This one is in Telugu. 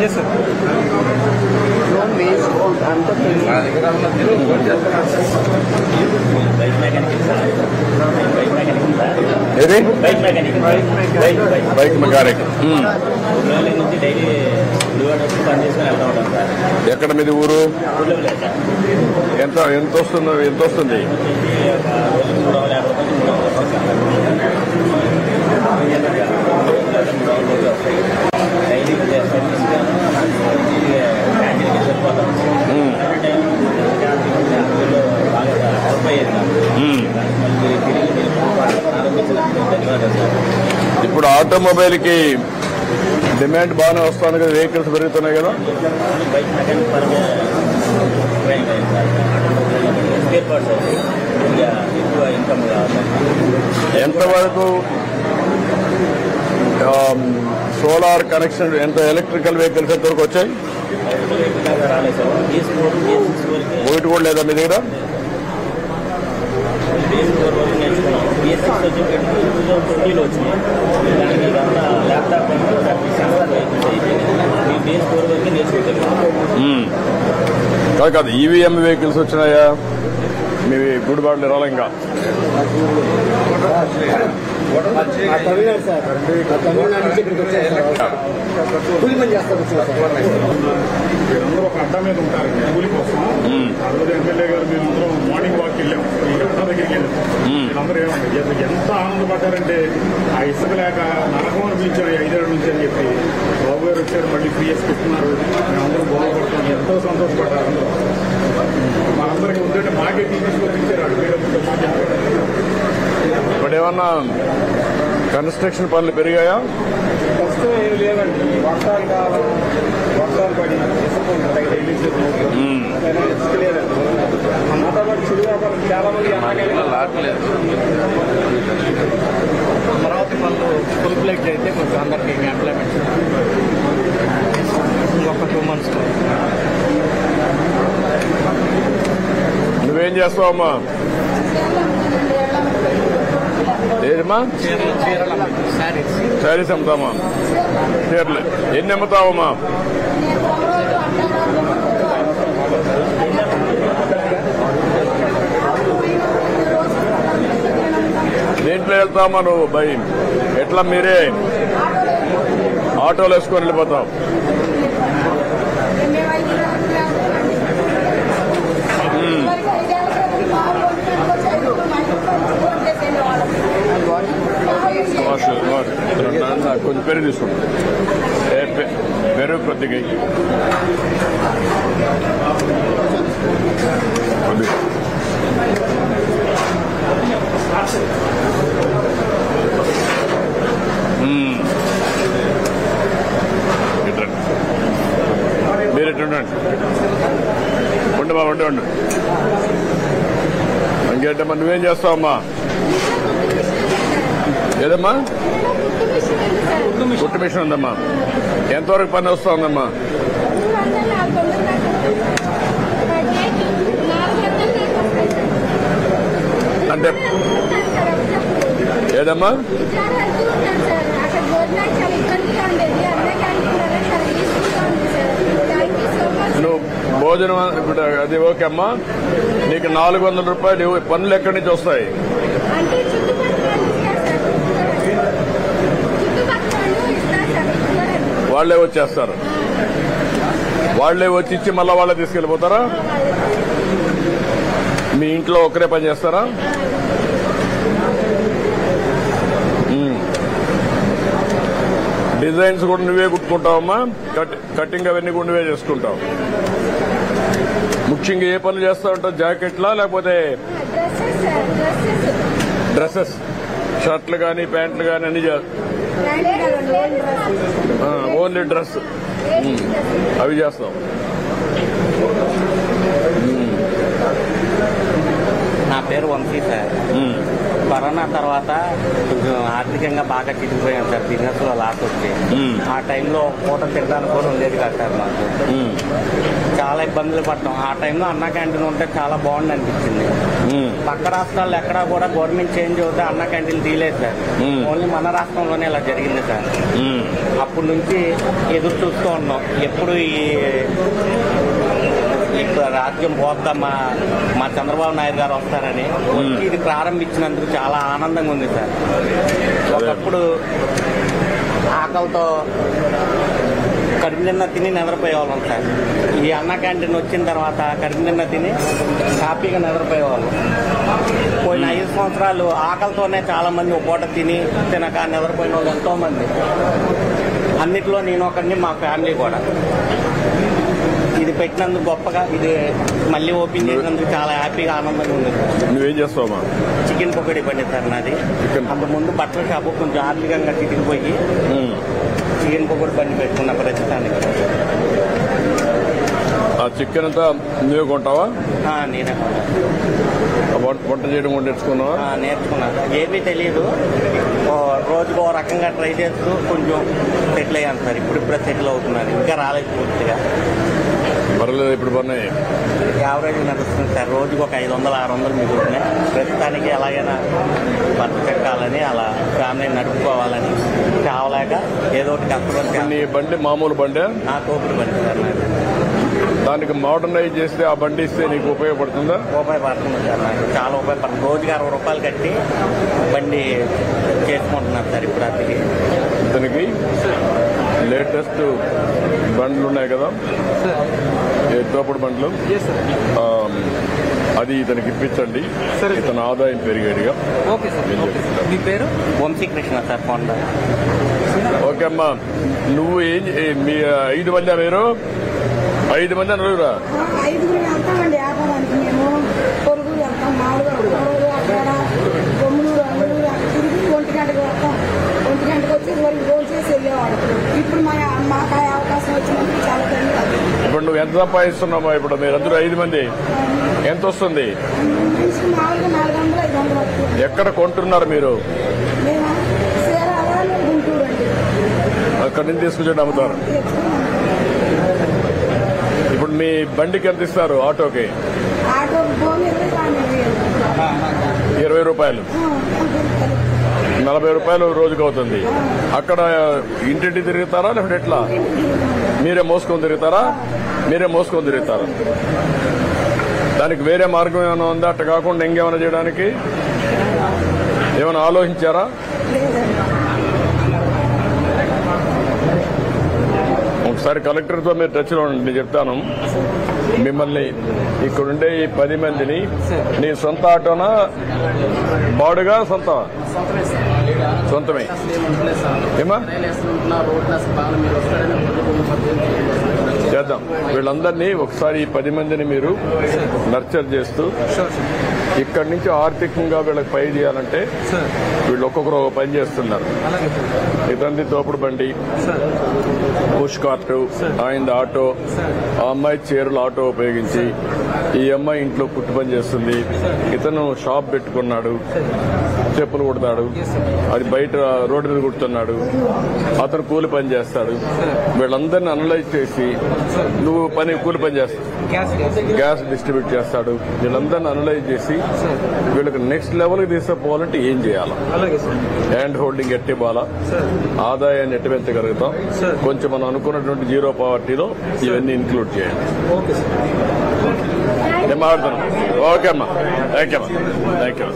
Yes, sir. Drone based on bike mechanic. ఎక్కడ మీది ఊరు? ఎంత వస్తుంది? ఇప్పుడు ఆటోమొబైల్ కి డిమాండ్ బాగానే వస్తుంది కదా, వెహికల్స్ పెరుగుతున్నాయి కదా. ఎంతవరకు సోలార్ కనెక్షన్, ఎంత ఎలక్ట్రికల్ వెహికల్స్ ఎంతవరకు వచ్చాయి? ఒకటి కూడా లేదా మీ దగ్గర? కాదు, ఈవీఎం వెహికల్స్ వచ్చినాయా మీ గుడిబాడులు రాలంగా? మీరందరూ ఒక అడ్డా మీద ఉంటారు కూలి కోసం. ఆ రోజు ఎమ్మెల్యే గారు మేమందరం మార్నింగ్ వాక్ వెళ్ళాం, ఈ అడ్డా దగ్గరికి వెళ్ళాం. మీరందరూ ఏమంటారు, ఎంత ఆనందపడ్డారంటే ఆ ఇసుక లేక నరకం అనిపించారు 5 ఏళ్ల నుంచి అని చెప్పి. బాబు గారు వచ్చారు, మళ్ళీ ఫ్రీ చేసుకుంటున్నారు, మేమందరం బాగుపడుతున్నాం, ఎంతో సంతోషపడ్డారు అందరూ. మనందరికీ ఉందంటే మాకే తీసుకొచ్చారు అటు మీద ఇప్పుడు ఏమన్నా కన్స్ట్రక్షన్ పనులు పెరిగాయా? ప్రస్తుతం ఏమి లేవండి. వర్షాలు కాలం, వర్షాలు పడి ఇసుక లేదండి. మనతో పాటు చిరు వ్యాపారం చాలా మంది అమరావతి పనులు ఫుల్ ఫ్లెడ్జ్ అయితే కొంచెం అందరికీ ఎంప్లాయ్మెంట్ ఇంకొక 2 months. నువ్వేం చేస్తావమ్మా? ఏదమ్మా? శారీస్ అమ్ముతామా? చీరలు ఎన్ని అమ్ముతావమ్మా? దేంట్లో వెళ్తావమ్మా నువ్వు? భయ ఎట్లా మీరే ఆటోలు వేసుకొని వెళ్ళిపోతావు? కొంచెం పెరుగు తీసుకుంటాం, పెరుగు కొద్దిగా మీరు ఎట్లా ఉండండి. ఉండమా, ఉండు. ఇంకేంటమ్మా, నువ్వేం చేస్తావమ్మా? ఏదమ్మా? కుట్టు మిషన్ ఉందమ్మా. ఎంతవరకు పని వస్తా ఉందమ్మా? అంటే ఏదమ్మా? నువ్వు భోజనం ఇప్పుడు అది ఓకే అమ్మా. నీకు 400 రూపాయలు పనులు ఎక్కడి నుంచి వస్తాయి? వాళ్లే వచ్చేస్తారు. వాళ్లే వచ్చి ఇచ్చి మళ్ళా వాళ్ళే తీసుకెళ్లిపోతారా? మీ ఇంట్లో ఒకరే పని చేస్తారా? డిజైన్స్ కూడా నువ్వే కుట్టుకుంటావమ్మా? కటింగ్ అవన్నీ కూడా నువ్వే చేసుకుంటావు? ముఖ్యంగా ఏ పనులు చేస్తా ఉంటావు? జాకెట్లా లేకపోతే డ్రెస్సెస్, షర్ట్లు కానీ ప్యాంట్లు కానీ అన్ని ఓన్లీ డ్రెస్ అవి చేస్తాం. నా పేరు పేరు వంశీ సార్. కరోనా తర్వాత కొంచెం ఆర్థికంగా బాగా చితికిపోయాం సార్. బిజినెస్ లో లాస్ వచ్చి ఆ టైంలో పూట తినడానికి కూడా ఉండేది కాదు సార్. మాకు చాలా ఇబ్బందులు పడ్డాం. ఆ టైంలో అన్నా క్యాంటీన్ ఉంటే చాలా బాగుంది అనిపించింది. పక్క రాష్ట్రాల్లో ఎక్కడా కూడా గవర్నమెంట్ చేంజ్ అవుతే అన్నా క్యాంటీన్ తీయలేదు సార్. ఓన్లీ మన రాష్ట్రంలోనే ఇలా జరిగింది సార్. అప్పటి నుంచి ఎదురు చూస్తూ ఉన్నాం ఎప్పుడు ఇప్పుడు రాజ్యం పోద్దా మా చంద్రబాబు నాయుడు గారు వస్తారని. వచ్చి ఇది ప్రారంభించినందుకు చాలా ఆనందంగా ఉంది సార్. ఒకప్పుడు ఆకలితో కడుపు నిన్న తిని నిద్రపోయేవాళ్ళం సార్. ఈ అన్న క్యాంటీన్ వచ్చిన తర్వాత కడుపు నిన్న తిని హ్యాపీగా నిద్రపోయేవాళ్ళం. పోయిన 5 సంవత్సరాలు ఆకలితోనే చాలా మంది ఒక పూట తినక నిద్రపోయిన వాళ్ళు ఎంతో మంది. అన్నిట్లో నేను ఒకరిని, మా ఫ్యామిలీ కూడా. ఇది పెట్టినందుకు గొప్పగా, ఇది మళ్ళీ ఓపెన్ చేసినందుకు చాలా హ్యాపీగా ఆనందంగా ఉంది. నువ్వేం చేస్తావా? చికెన్ పకోడీ బండి సార్ నాది. అంతకుముందు బట్టల షాపు కొంచెం ఆర్థికంగా చితికిపోయి చికెన్ పకోడీ బండి పెట్టుకున్న ప్రస్తుతానికి. ఆ చికెన్ అంతా నువ్వే కొంటావా? నేనే వంట చేయడం కూడా నేర్చుకున్నావా? నేర్చుకున్నాను. ఏమీ తెలియదు. రోజుకో రకంగా ట్రై చేస్తూ కొంచెం సెటిల్ అయ్యాను సార్. ఇప్పుడిప్పుడే సెటిల్ అవుతున్నాను. ఇంకా రాలేదు పూర్తిగా. పర్లేదు, ఇప్పుడు పన్నాయి యావరేజ్ నడుస్తుంది సార్. రోజుకు ఒక 500-600 మిగులుతున్నాయి. ప్రస్తుతానికి ఎలాగైనా భర్త చెక్కాలని, అలా ఫ్యామిలీని నడుపుకోవాలని కావలేక ఏదో ఒకటి కష్టపడి. నీ బండి మామూలు బండి? తోపుడు బండి సార్ నాది. దానికి మోడర్నైజ్ చేస్తే ఆ బండి ఇస్తే నీకు ఉపయోగపడుతుందా? ఉపయోగపడుతుంది సార్. నాకు చాలా ఉపయోగపడుతుంది. రోజుకి 60 రూపాయలు కట్టి బండి చేసుకుంటున్నాను సార్ ఇప్పుడు. అతనికి ఇతనికి లేటెస్ట్ బండ్లు ఉన్నాయి కదా, తోపుడు బండ్లు, అది ఇతనికి ఇప్పించండి. ఇతని ఆదాయం పెరిగేదిగా. Okay sir. మీ పేరు? వంశీకృష్ణ సార్. కొండ. ఓకే అమ్మా, నువ్వు మీ 5 మంది మీరు 5 మంది నలుగురా? 5గురు వెళ్తామండి వ్యాపారానికి. మేము పొరుగురు వెళ్తాం, మామూలుగా అక్కడ కొమ్మునూరు అన్నూరు తిరిగి 1 గంటకు వస్తాం. 1 గంటకు వచ్చి వరకు రోజు చేసి వెళ్ళేవాడు. ఇప్పుడు మాకు అవకాశం వచ్చినందుకు చాలా ధన్యవాదాలు. ఇప్పుడు నువ్వు ఎంత సంపాదిస్తున్నావా? ఇప్పుడు మీరందరూ 5 మంది ఎంత వస్తుంది? మామూలుగా 400-500 వస్తుంది. ఎక్కడ కొంటున్నారు మీరు? మేము చీరాల, గుంటూరు అండి. అక్కడి నుంచి తీసుకొచ్చి అమ్ముతారు. ఇప్పుడు మీ బండికి ఎంత ఇస్తారు? ఆటోకి ఆటో భూమి 20 రూపాయలు, 40 రూపాయలు రోజుకి అవుతుంది. అక్కడ ఇంటింటి తిరుగుతారా లేకపోతే ఎట్లా? మీరే మోసుకొని తిరుగుతారా? దానికి వేరే మార్గం ఏమైనా ఉందా? అట్ట కాకుండా ఇంకేమైనా చేయడానికి ఏమైనా ఆలోచించారా? ఒకసారి కలెక్టర్తో మీరు టచ్లో ఉండండి, చెప్తాను. మిమ్మల్ని ఇక్కడుండే ఈ 10 మందిని నీ సొంత ఆటోనా, బాడుగా సొంతమే? ఏమా చేద్దాం. వీళ్ళందరినీ ఒకసారి ఈ 10 మందిని మీరు నర్చర్ చేస్తూ ఇక్కడి నుంచి ఆర్థికంగా వీళ్ళకి పై చేయాలంటే వీళ్ళు ఒక్కొక్కరు ఒక పని చేస్తున్నారు. ఇతంది తోపుడు బండి, పుష్ కార్టు, ఆయన ఆటో, ఆ అమ్మాయి చీరలు ఆటో ఉపయోగించి, ఈ అమ్మాయి ఇంట్లో కుట్టు పని చేస్తుంది, ఇతను షాప్ పెట్టుకున్నాడు, చెప్పులు కుడతాడు, అది బయట రోడ్డు మీద కుడుతున్నాడు, అతను కూలి పని చేస్తాడు. వీళ్ళందరినీ అనలైజ్ చేసి నువ్వు కూలి పని చేస్తావు, గ్యాస్ డిస్ట్రిబ్యూట్ చేస్తాడు. వీళ్ళందరినీ అనలైజ్ చేసి వీళ్ళకి నెక్స్ట్ లెవెల్కి తీసుకుపోవాలంటే ఏం చేయాలా, హ్యాండ్ హోల్డింగ్ ఎట్టి ఇవ్వాలా, ఆదాయాన్ని ఎట్టి పెంచగలుగుతాం, కొంచెం మనం అనుకున్నటువంటి జీరో పావర్టీలో ఇవన్నీ ఇంక్లూడ్ చేయండి. నేను మాట్లాడుతున్నాను. ఓకే అమ్మా, థ్యాంక్ యూ.